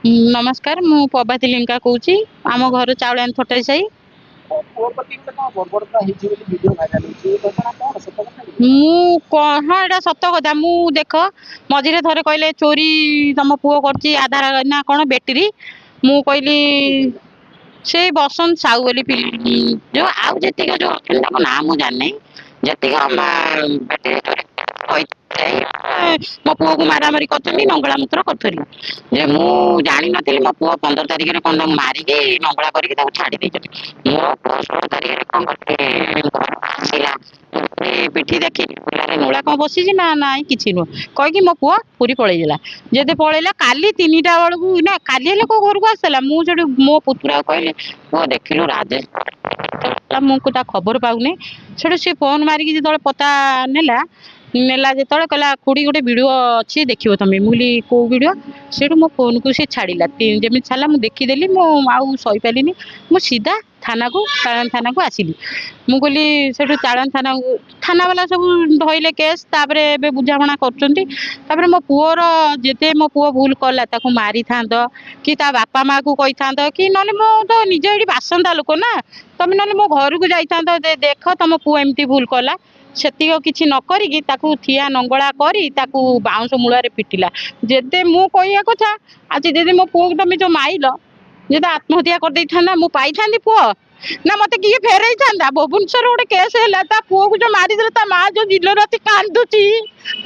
नमस्कार मु प्रभाती लिंका कहूँ आम घर चाउल थटाई साई हाँ एटा सत कथा मु देख मझे थे कहले चोरी तुम पुओ कर आधार ना कौन बेटेरी मु कहली से बसंत साहू बोली जो आउ जी जो ना मुझे जानी जी मो पुओ को मारामारी कर नंगला मूत्र करी मु जानी नी मो पुओ 15 तारिख में कौन मारिक नंगला करके छाड़ी मो पुओ 16 तारिख कौन पिठी देखी नोला कौन बसी ना ना कि नुह कहीकि मो पुओ पूरी पलैला जदि पलैला काली 3टा बेलू ना काली कौ घर को आसला मुझे मो पुतुरा कहले पुओ देखिलु राजेश मुझे खबर पाऊनी से फोन मारिक जो पता नेला नेला जो कहला खुड़ी गोटे वीडियो अच्छी देखो तुम मुझे कौ वीडियो से मो फोन को सी छाड़ा जमी छाला मुझे देखीदेली मु सही पारे मु सीधा थाना को चालन थाना को आसिली मु कहली से चालन थाना वाला सब धरले केस बुझाणा कर मो पुओर जिते मो पुओ भूल कला मारी था कि बापा माँ को कही था कि ना मो तो निजे ये बासंदा लोक ना तुम ना मो घर को जाता देख तुम पुओ एमती भूल कला से किसी न करी थिया नंगला करी बाउंश मूल पिटिला जेदे मु कहिया कथा आज जदि मो पुओ तुम जो माइल जब आत्महत्या कर दे था मु पाई था पुओ ना मत किए फेरई था भुवनेश्वर गोटे केस है पुओ को जो मारिदे माँ जो दिन राति कांदुची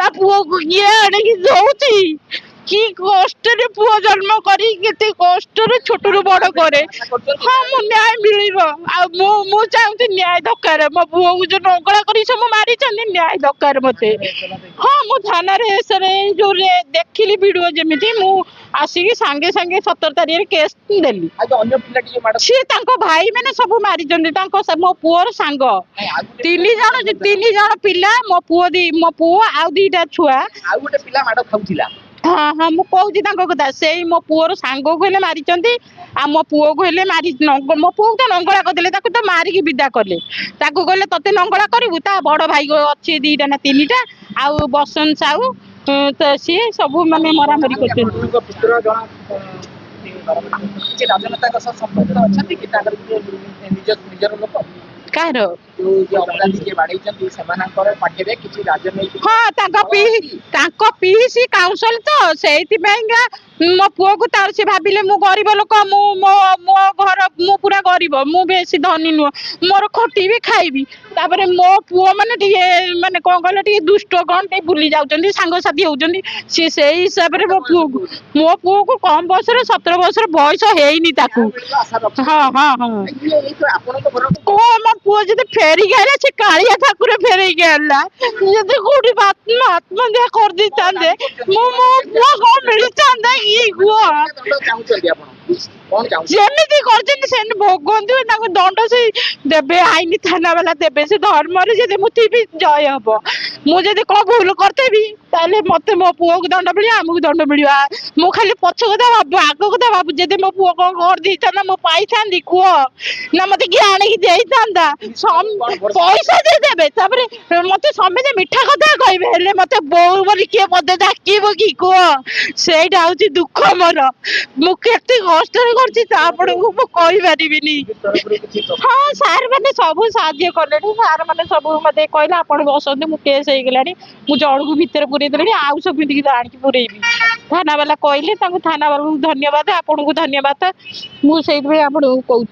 पुओ को किए आने दौची कि कष्ट पुओ जन्म करी कष्ट छोट रू बड़ करे हाँ मो न्याय मिल चाहूँ न्याय दरकार मो पुओ को जो नंगला कर सब मारी न्याय दरकार मत हाँ मु थाना जो देखिली वीडियो जमी मु आसिक सांगे सांगे 17 तारिख केस देली सी भाई मैंने सब मारी मो पुओर सांग 3 जन पिला मो पुओ आउ 2टा छुआ हाँ हाँ मुझे कथा से मो पुओर सांग को हेले मारी आ मो पुओ को हेले मारी मो पुओ तो नंगला करदे तो मारिक विदा कले कहले ते नंगला करू ता बड़ भाई अच्छे 2टा ना 3टा आउ बसंत साहू तो सी सब माने मरामरी कर कह हाँ पीसी काउंसिल तो से मो पुओ को तार से भाविले मु गरीब लोक मो घर मु पूरा गरीब मु बेसी धनी नुह मोर खटी भी खाइबी तापर मो पुओ माने माने कौन कहले दुष्ट कौन बुली जाउछंदी सांगसाथी होउछंदी से हिसाब से मो पुओ को कम बयस 17 वर्ष बयस हेनी ताकू हाँ हाँ हाँ मो पुओ जब फेरिक आला से कालिया ठाकुर फेरिक आला जब कौटी आत्महत्या कर दी मो पुओ कौन मिल जमी कर भोगतु दंड से देवे आईन थाना वाला देवे से धर्म मुझे जय हम मुझे कौन भूल करतेबी मत मो पुओ को दंड मिल आमको दंड मिल मु खाली पछ कथा भाव आग कथा भाव जब मो पुओ कौन कर दी था मो पाई था कह ना मत किए आणिक पैसा देदेवे मत समझे मीठा कथा कहे मत बो बोली किए पदे डाक कि कह से दुख मोर मुझे कष्ट हाँ सार मैंने सब साज्य कले सार मैंने सब मत कहले आप बसते मुझे केस हो गला मुझे जड़ को भितर पूरे देली आउ सब आनिक पूरेबी थाना वाला कहले थाना वाला धन्यवाद आपन को धन्यवाद मुझे आपको कहूँ।